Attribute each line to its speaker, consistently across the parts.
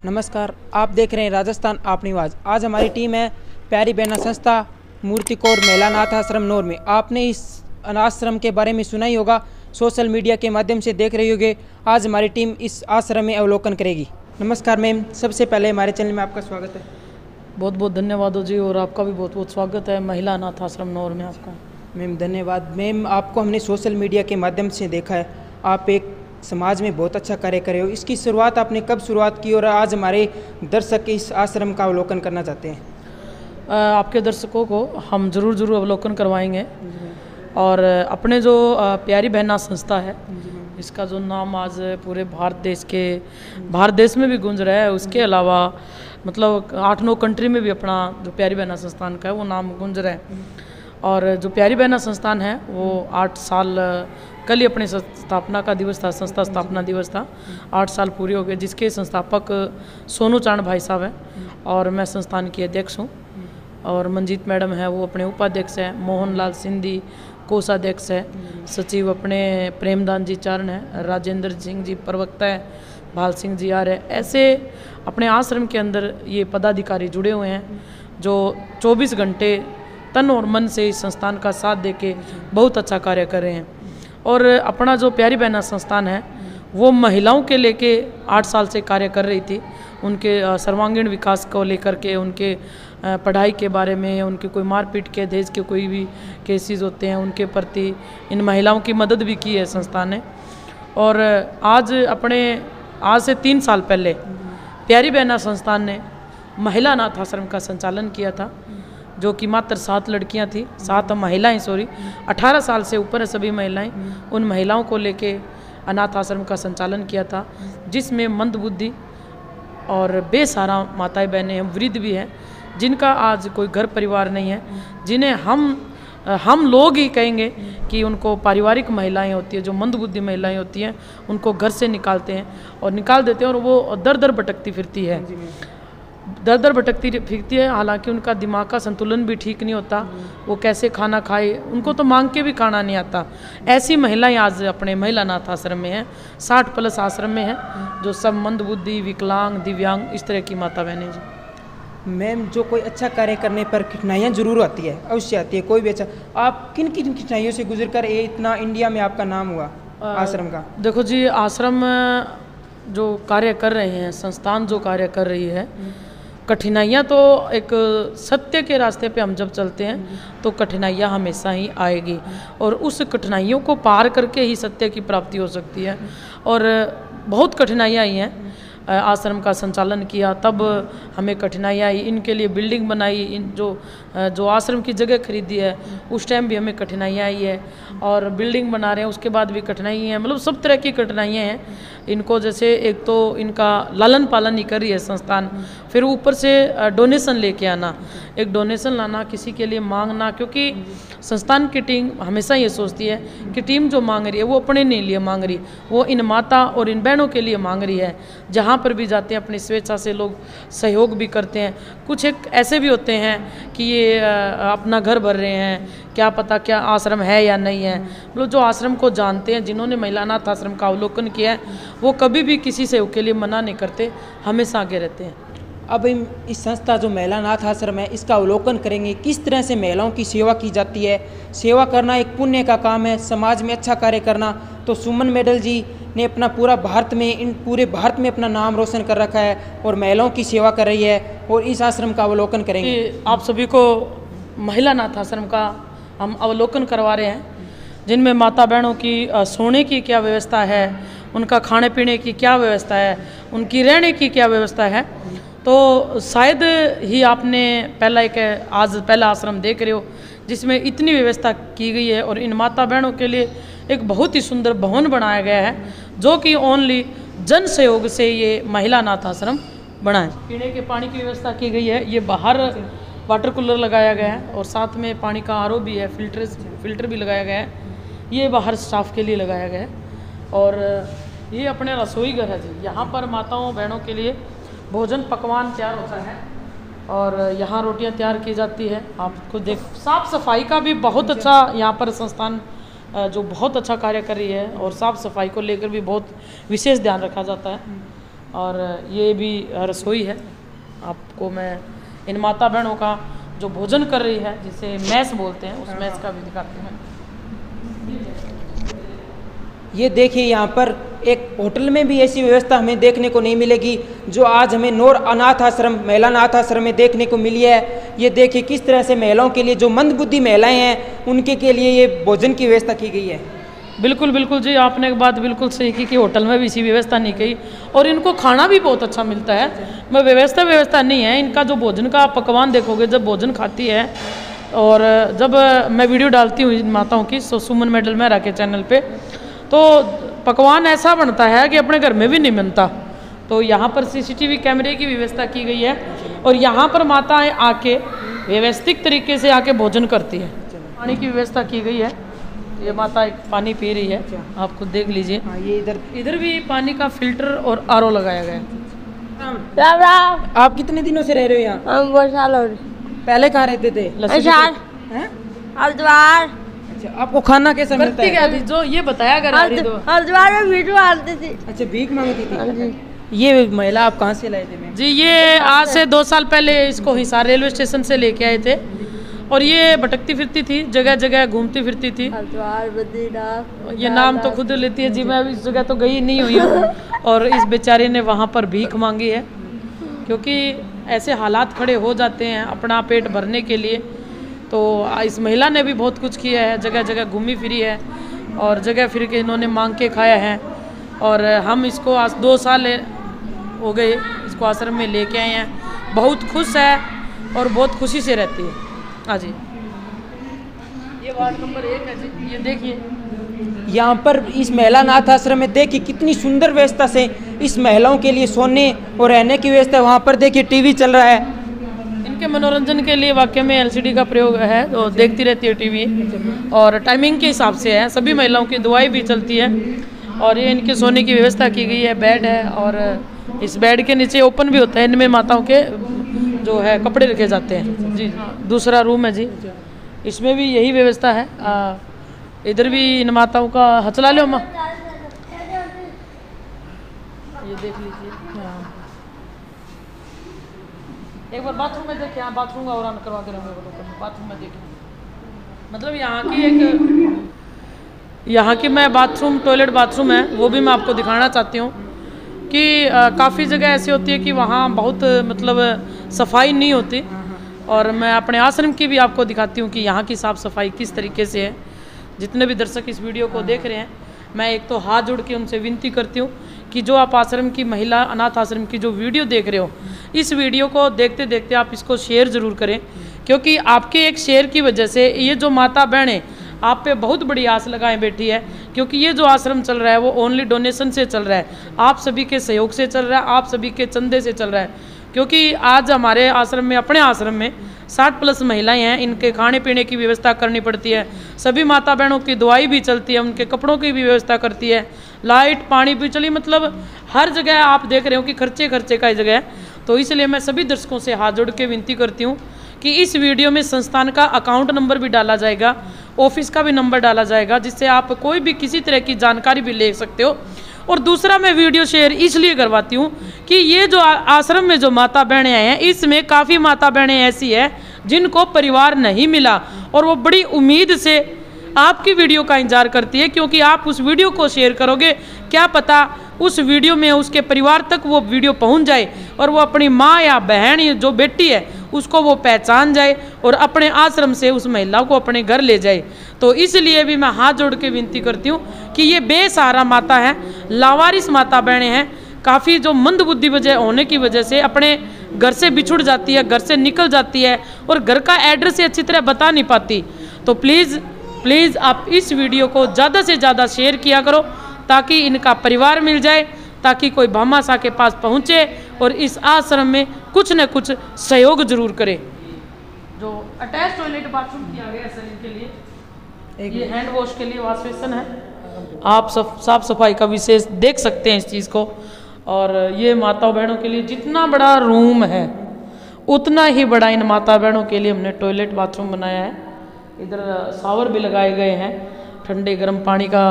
Speaker 1: नमस्कार, आप देख रहे हैं राजस्थान अपनी आवाज़। आज हमारी टीम है प्यारी बहना संस्था मूर्ति कौर महिला अनाथ आश्रम नौर में। आपने इस अनाश्रम के बारे में सुना ही होगा, सोशल मीडिया के माध्यम से देख रहे होंगे। आज हमारी टीम इस आश्रम में अवलोकन करेगी। नमस्कार मैम, सबसे पहले हमारे चैनल में आपका स्वागत है।
Speaker 2: बहुत बहुत धन्यवाद जी, और आपका भी बहुत बहुत स्वागत है महिला अनाथ आश्रम नौर में आपका।
Speaker 1: मैम धन्यवाद। मैम, आपको हमने सोशल मीडिया के माध्यम से देखा है, आप एक समाज में बहुत अच्छा कार्य कर रहे हो। इसकी शुरुआत आपने कब शुरुआत की और आज हमारे दर्शक इस आश्रम का अवलोकन करना चाहते हैं?
Speaker 2: आपके दर्शकों को हम ज़रूर अवलोकन करवाएंगे। और अपने जो प्यारी बहना संस्था है, इसका जो नाम आज पूरे भारत देश में भी गूंज रहा है। उसके अलावा मतलब 8-9 कंट्री में भी अपना जो प्यारी बहना संस्थान का है वो नाम गूंज रहा है। और जो प्यारी बहना संस्थान है वो 8 साल, कल ही अपने स्थापना का दिवस था, संस्था स्थापना दिवस था। 8 साल पूरे हो गए, जिसके संस्थापक सोनू चांद भाई साहब हैं और मैं संस्थान की अध्यक्ष हूँ। और मंजीत मैडम है, वो अपने उपाध्यक्ष हैं। मोहनलाल सिंधी कोषाध्यक्ष है। सचिव अपने प्रेमदान जी चारण है। राजेंद्र सिंह जी प्रवक्ता है। भाल सिंह जी आर्य। ऐसे अपने आश्रम के अंदर ये पदाधिकारी जुड़े हुए हैं जो 24 घंटे तन और मन से इस संस्थान का साथ देके बहुत अच्छा कार्य कर रहे हैं। और अपना जो प्यारी बहना संस्थान है वो महिलाओं के लेके 8 साल से कार्य कर रही थी। उनके सर्वांगीण विकास को लेकर के, उनके पढ़ाई के बारे में, उनके कोई मारपीट के, दहेज के कोई भी केसेस होते हैं उनके प्रति इन महिलाओं की मदद भी की है संस्थान ने। और आज से 3 साल पहले प्यारी बहना संस्थान ने महिला अनाथ आश्रम का संचालन किया था, जो कि मात्र 7 लड़कियां थी, 7 महिलाएं 18 साल से ऊपर है सभी महिलाएं। उन महिलाओं को लेके अनाथ आश्रम का संचालन किया था, जिसमें मंदबुद्धि और बेसहारा माताएं बहनें हैं, वृद्ध भी हैं, जिनका आज कोई घर परिवार नहीं है, जिन्हें हम लोग ही कहेंगे कि उनको पारिवारिक महिलाएं होती है, जो मंदबुद्धि महिलाएं होती हैं, उनको घर से निकालते हैं और निकाल देते हैं और वो दर दर भटकती फिरती है। हालांकि उनका दिमाग का संतुलन भी ठीक नहीं होता, वो कैसे खाना खाए, उनको तो मांग के भी खाना नहीं आता। ऐसी महिलाएं आज अपने महिला अनाथ आश्रम में हैं। 60+ आश्रम में हैं, जो सब मंदबुद्धि, विकलांग, दिव्यांग, इस तरह की माता बहनें जी।
Speaker 1: मैम, जो कोई अच्छा कार्य करने पर कठिनाइयाँ जरूर आती है, अवश्य आती है कोई भी अच्छा। आप किन किन कठिनाइयों से गुजर कर ये इतना इंडिया में आपका नाम हुआ आश्रम का?
Speaker 2: देखो जी, आश्रम जो कार्य कर रहे हैं, संस्थान जो कार्य कर रही है, कठिनाइयाँ तो एक सत्य के रास्ते पे हम जब चलते हैं तो कठिनाइयाँ हमेशा ही आएगी, और उस कठिनाइयों को पार करके ही सत्य की प्राप्ति हो सकती है। और बहुत कठिनाइयाँ आई हैं। आश्रम का संचालन किया तब हमें कठिनाइयाँ आई, इनके लिए बिल्डिंग बनाई, इन जो आश्रम की जगह खरीदी है उस टाइम भी हमें कठिनाइयाँ आई है, और बिल्डिंग बना रहे हैं उसके बाद भी कठिनाइयाँ हैं। मतलब सब तरह की कठिनाइयाँ हैं इनको। जैसे एक तो इनका लालन पालन ही कर रही है संस्थान, फिर ऊपर से डोनेशन लेके आना, एक डोनेशन लाना, किसी के लिए मांगना, क्योंकि संस्थान की टीम हमेशा ये सोचती है कि टीम जो मांग रही है वो अपने नहीं लिए मांग रही, वो इन माता और इन बहनों के लिए मांग रही है। जहाँ पर भी जाते हैं अपनी स्वेच्छा से लोग सहयोग भी करते हैं। कुछ एक ऐसे भी होते हैं कि ये अपना घर भर रहे हैं, क्या पता क्या आश्रम है या नहीं है। मतलब जो आश्रम को जानते हैं, जिन्होंने महिला अनाथ आश्रम का अवलोकन किया है, वो कभी भी किसी सहयोग के लिए मना नहीं करते, हमेशा आगे रहते हैं।
Speaker 1: अब इस संस्था जो महिला अनाथ आश्रम है, इसका अवलोकन करेंगे किस तरह से महिलाओं की सेवा की जाती है। सेवा करना एक पुण्य का काम है, समाज में अच्छा कार्य करना। तो सुमन मेडल जी ने अपना पूरे भारत में अपना नाम रोशन कर रखा है और महिलाओं की सेवा कर रही है, और इस आश्रम का अवलोकन करेंगे।
Speaker 2: आप सभी को महिला अनाथ आश्रम का हम अवलोकन करवा रहे हैं, जिनमें माता बहनों की सोने की क्या व्यवस्था है, उनका खाने पीने की क्या व्यवस्था है, उनकी रहने की क्या व्यवस्था है। तो शायद ही आपने पहला आश्रम देख रहे हो जिसमें इतनी व्यवस्था की गई है, और इन माता बहनों के लिए एक बहुत ही सुंदर भवन बनाया गया है, जो कि ओनली जन सहयोग से ये महिला अनाथ आश्रम बना है। पीने के पानी की व्यवस्था की गई है, ये बाहर वाटर कूलर लगाया गया है, और साथ में पानी का आरओ भी है, फिल्टर भी लगाया गया है, ये बाहर स्टाफ के लिए लगाया गया है। और ये अपने रसोई घर है जी, यहाँ पर माताओं बहनों के लिए भोजन पकवान तैयार होता है, और यहाँ रोटियाँ तैयार की जाती है। आपको साफ़ सफाई का भी बहुत अच्छा यहाँ पर संस्थान जो बहुत अच्छा कार्य कर रही है, और साफ़ सफाई को लेकर भी बहुत विशेष ध्यान रखा जाता है। और ये भी रसोई है। आपको मैं इन माता बहनों का जो भोजन कर रही है, जिसे मैस बोलते हैं, उस मैस का भी दिखाती हूँ।
Speaker 1: ये देखिए, यहाँ पर एक होटल में भी ऐसी व्यवस्था हमें देखने को नहीं मिलेगी जो आज हमें नूर अनाथ आश्रम, महिला अनाथ आश्रम में देखने को मिली है। ये देखिए किस तरह से महिलाओं के लिए, जो मंदबुद्धि महिलाएं हैं उनके के लिए ये भोजन की व्यवस्था की गई है।
Speaker 2: बिल्कुल बिल्कुल जी, आपने एक बात बिल्कुल सही की कि होटल में भी इसी व्यवस्था नहीं की, और इनको खाना भी बहुत अच्छा मिलता है। मैं व्यवस्था नहीं है, इनका जो भोजन का पकवान देखोगे, जब भोजन खाती है, और जब मैं वीडियो डालती हूँ इन माताओं की सुमन मेडल मेहरा के चैनल पे, तो पकवान ऐसा बनता है कि अपने घर में भी नहीं बनता। तो यहाँ पर CCTV कैमरे की व्यवस्था की गई है, और यहाँ पर माताएं आके व्यवस्थित तरीके से आके भोजन करती है। पानी की व्यवस्था की गई है, ये माता एक पानी पी रही है, आप खुद देख लीजिए।
Speaker 1: ये
Speaker 2: इधर भी पानी का फिल्टर और RO लगाया गया है।
Speaker 3: राम राम।
Speaker 1: आप कितने दिनों से रह रहे हो यहाँ?
Speaker 3: हम बहुत साल हो रहे।
Speaker 1: पहले कहाँ रहते थे?
Speaker 3: हरिद्वार।
Speaker 1: अच्छा, आपको खाना कैसा मिलता है?
Speaker 2: क्या थी जो ये बताया कर
Speaker 3: हरिद्वार में भीख मांगती थी।
Speaker 1: अच्छा, भीख मांगती थी। ये महिला आप कहाँ से लाए थे मैम?
Speaker 2: जी, ये आज से 2 साल पहले इसको हिसार रेलवे स्टेशन से लेके आए थे, और ये भटकती फिरती थी, जगह जगह घूमती फिरती थी।
Speaker 3: हरिद्वार, बद्रीनाथ,
Speaker 2: ये नाम तो खुद लेती है जी, मैं इस जगह तो गई नहीं हुई हूँ। और इस बेचारे ने वहाँ पर भीख मांगी है, क्योंकि ऐसे हालात खड़े हो जाते हैं अपना पेट भरने के लिए। तो इस महिला ने भी बहुत कुछ किया है, जगह जगह घूमी फिरी है, और जगह फिर के इन्होंने मांग के खाया है। और हम इसको आज 2 साल हो गए इसको आश्रम में लेके आए हैं, बहुत खुश है और बहुत खुशी से रहती है। हाँ जी, ये वार्ड नंबर 1 है जी। ये देखिए,
Speaker 1: यहाँ पर इस महिला अनाथ आश्रम में देखिए कितनी सुंदर व्यवस्था से इस महिलाओं के लिए सोने और रहने की व्यवस्था। वहाँ पर देखिए टीवी चल रहा है,
Speaker 2: इनके मनोरंजन के लिए वाकई में LCD का प्रयोग है, तो देखती रहती है टीवी, और टाइमिंग के हिसाब से है। सभी महिलाओं की दवाई भी चलती है, और ये इनके सोने की व्यवस्था की गई है। बेड है, और इस बेड के नीचे ओपन भी होता है, इनमें माताओं के जो है कपड़े रखे जाते हैं जी। दूसरा रूम है जी, इसमें भी यही व्यवस्था है। इधर भी इन माताओं का हचला लो अम्मा, ये देख लीजिए। एक बार बाथरूम में देखिए, बाथरूम का और करवा के रहूँगा, बाथरूम में देखिए। मतलब यहाँ की मैं बाथरूम, टॉयलेट बाथरूम है, वो भी मैं आपको दिखाना चाहती हूँ कि काफ़ी जगह ऐसी होती है कि वहाँ बहुत मतलब सफाई नहीं होती, और मैं अपने आश्रम की भी आपको दिखाती हूँ कि यहाँ की साफ़ सफाई किस तरीके से है। जितने भी दर्शक इस वीडियो को देख रहे हैं, मैं एक तो हाथ जोड़ के उनसे विनती करती हूँ कि जो आप आश्रम की, महिला अनाथ आश्रम की जो वीडियो देख रहे हो, इस वीडियो को देखते देखते आप इसको शेयर ज़रूर करें, क्योंकि आपके एक शेयर की वजह से ये जो माता बहनें आप पे बहुत बड़ी आस लगाए बैठी है। क्योंकि ये जो आश्रम चल रहा है वो ओनली डोनेशन से चल रहा है, आप सभी के सहयोग से चल रहा है, आप सभी के चंदे से चल रहा है। क्योंकि आज हमारे आश्रम में, अपने आश्रम में 60+ महिलाएं हैं, इनके खाने पीने की व्यवस्था करनी पड़ती है। सभी माता बहनों की दवाई भी चलती है, उनके कपड़ों की भी व्यवस्था करती है, लाइट पानी भी चली, मतलब हर जगह आप देख रहे हो कि खर्चे का ही जगह है। तो इसलिए मैं सभी दर्शकों से हाथ जोड़ के विनती करती हूँ कि इस वीडियो में संस्थान का अकाउंट नंबर भी डाला जाएगा, ऑफिस का भी नंबर डाला जाएगा, जिससे आप कोई भी किसी तरह की जानकारी भी ले सकते हो। और दूसरा, मैं वीडियो शेयर इसलिए करवाती हूँ कि ये जो आश्रम में जो माता बहनें आए हैं, इसमें काफ़ी माता बहनें ऐसी है जिनको परिवार नहीं मिला, और वो बड़ी उम्मीद से आपकी वीडियो का इंतजार करती है, क्योंकि आप उस वीडियो को शेयर करोगे, क्या पता उस वीडियो में उसके परिवार तक वो वीडियो पहुंच जाए, और वो अपनी माँ या बहन या जो बेटी है उसको वो पहचान जाए, और अपने आश्रम से उस महिला को अपने घर ले जाए। तो इसलिए भी मैं हाथ जोड़ के विनती करती हूँ कि ये बेसहारा माता है, लावारिस माता बहनें हैं, काफ़ी जो मंदबुद्धि वजह होने की वजह से अपने घर से बिछुड़ जाती है, घर से निकल जाती है, और घर का एड्रेस अच्छी तरह बता नहीं पाती। तो प्लीज़ आप इस वीडियो को ज़्यादा से ज़्यादा शेयर किया करो, ताकि इनका परिवार मिल जाए, ताकि कोई भामाशाह के पास पहुँचे और इस आश्रम में कुछ न कुछ सहयोग जरूर करे। जो अटैच टॉयलेट बाथरूम किया गया सर इनके लिए, ये हैंड वॉश के लिए वॉश बेसिन है, आप साफ सफाई का विशेष देख सकते हैं इस चीज़ को। और ये माता बहनों के लिए जितना बड़ा रूम है उतना ही बड़ा इन माता बहनों के लिए हमने टॉयलेट बाथरूम बनाया है। इधर शावर भी लगाए गए हैं, ठंडे गर्म पानी का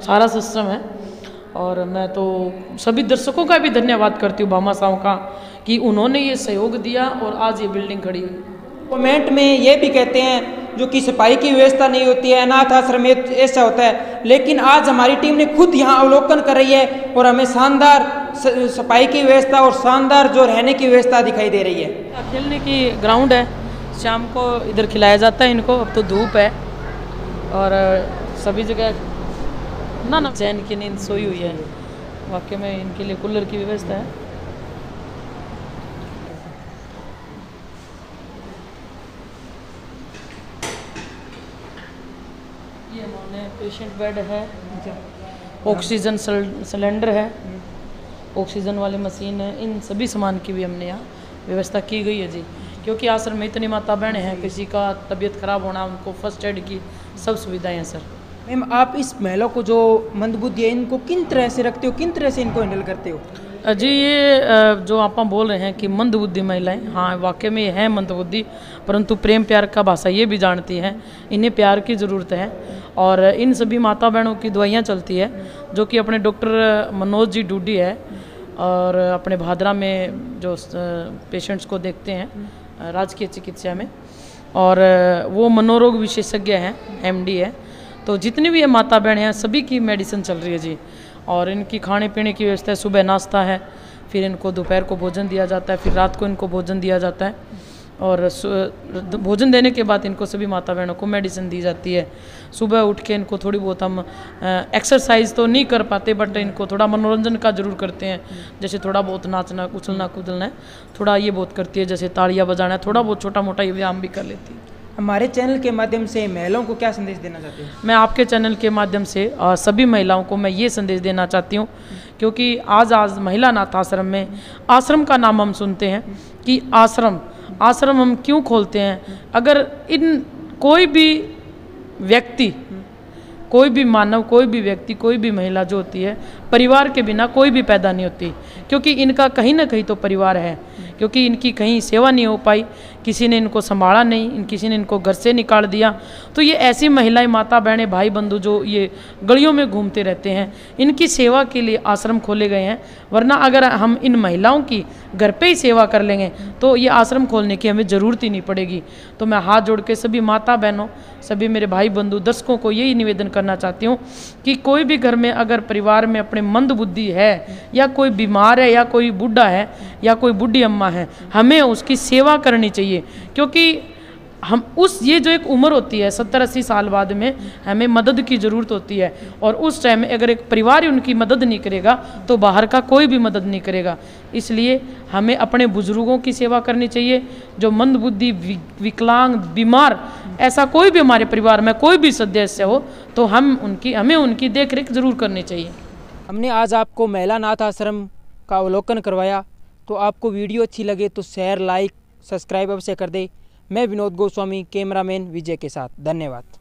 Speaker 2: सारा सिस्टम है। और मैं तो सभी दर्शकों का भी धन्यवाद करती हूँ भामाशाहों का कि उन्होंने ये सहयोग दिया और आज ये बिल्डिंग खड़ी हुई।
Speaker 1: कमेंट में ये भी कहते हैं जो कि सफाई की व्यवस्था नहीं होती है, अनाथ आश्रम में ऐसा होता है, लेकिन आज हमारी टीम ने खुद यहाँ अवलोकन कर रही है और हमें शानदार सफाई की व्यवस्था और शानदार जो रहने की व्यवस्था दिखाई दे रही है।
Speaker 2: खेलने की ग्राउंड है, शाम को इधर खिलाया जाता है इनको। अब तो धूप है और सभी जगह ना चैन की नींद सोई हुई है। वाकई में इनके लिए कूलर की व्यवस्था है। ये हमारे पेशेंट बेड है, ऑक्सीजन सिलेंडर है, ऑक्सीजन वाली मशीन है, इन सभी सामान की भी हमने यहाँ व्यवस्था की गई है जी। क्योंकि आश्रम में इतनी माता बहनें हैं, किसी का तबीयत खराब होना, उनको फर्स्ट एड की सब सुविधाएं हैं सर।
Speaker 1: मैम, आप इस महिला को जो मंदबुद्धि है इनको किन तरह से रखते हो, किन तरह से इनको हैंडल करते हो?
Speaker 2: जी, ये जो आप बोल रहे हैं कि मंदबुद्धि महिलाएं, हाँ वाकई में ये हैं मंदबुद्धि, परंतु प्रेम प्यार का भाषा ये भी जानती हैं। इन्हें प्यार की ज़रूरत है और इन सभी माता बहनों की दवाइयाँ चलती है जो कि अपने डॉक्टर मनोज जी डूडी है और अपने भादरा में जो पेशेंट्स को देखते हैं राजकीय चिकित्सा में, और वो मनोरोग विशेषज्ञ हैं, MD है। तो जितनी भी ये माता बहन हैं सभी की मेडिसिन चल रही है जी। और इनकी खाने पीने की व्यवस्था है, सुबह नाश्ता है, फिर इनको दोपहर को भोजन दिया जाता है, फिर रात को इनको भोजन दिया जाता है और भोजन देने के बाद इनको सभी माता बहनों को मेडिसिन दी जाती है। सुबह उठ के इनको थोड़ी बहुत हम एक्सरसाइज तो नहीं कर पाते बट इनको थोड़ा मनोरंजन का जरूर करते हैं, जैसे थोड़ा बहुत नाचना, उछलना कूदना है, थोड़ा ये बहुत करती है, जैसे ताड़ियाँ बजाना है, थोड़ा बहुत छोटा मोटा ये व्यायाम भी कर लेती है।
Speaker 1: हमारे चैनल के माध्यम से महिलाओं को क्या संदेश देना चाहते हैं?
Speaker 2: मैं आपके चैनल के माध्यम से सभी महिलाओं को मैं ये संदेश देना चाहती हूँ, क्योंकि आज महिला अनाथ आश्रम में, आश्रम का नाम हम सुनते हैं कि आश्रम हम क्यों खोलते हैं? अगर इन कोई भी व्यक्ति, कोई भी मानव, कोई भी व्यक्ति, कोई भी महिला जो होती है, परिवार के बिना कोई भी पैदा नहीं होती, क्योंकि इनका कहीं ना कहीं तो परिवार है, क्योंकि इनकी कहीं सेवा नहीं हो पाई, किसी ने इनको संभाला नहीं, किसी ने इनको घर से निकाल दिया। तो ये ऐसी महिलाएं, माता बहनें, भाई बंधु जो ये गलियों में घूमते रहते हैं, इनकी सेवा के लिए आश्रम खोले गए हैं। वरना अगर हम इन महिलाओं की घर पे ही सेवा कर लेंगे तो ये आश्रम खोलने की हमें ज़रूरत ही नहीं पड़ेगी। तो मैं हाथ जोड़ के सभी माता बहनों, सभी मेरे भाई बंधु दर्शकों को यही निवेदन करना चाहती हूँ कि कोई भी घर में अगर परिवार में अपने मंद बुद्धि है या कोई बीमार है या कोई बूढ़ा है या कोई बूढ़ी अम्मा है, हमें उसकी सेवा करनी चाहिए। क्योंकि हम ये जो एक उम्र होती है 70-80 साल बाद में हमें मदद की ज़रूरत होती है, और उस टाइम में अगर एक परिवार ही उनकी मदद नहीं करेगा तो बाहर का कोई भी मदद नहीं करेगा। इसलिए हमें अपने बुजुर्गों की सेवा करनी चाहिए। जो मंदबुद्धि, विकलांग, बीमार, ऐसा कोई भी हमारे परिवार में कोई भी सदस्य हो तो हमें उनकी देख रेख जरूर करनी चाहिए।
Speaker 1: हमने आज आपको महिला अनाथ आश्रम का अवलोकन करवाया, तो आपको वीडियो अच्छी लगे तो शेयर, लाइक, सब्सक्राइब अवश्य कर दे। मैं विनोद गोस्वामी, कैमरामैन विजय के साथ। धन्यवाद।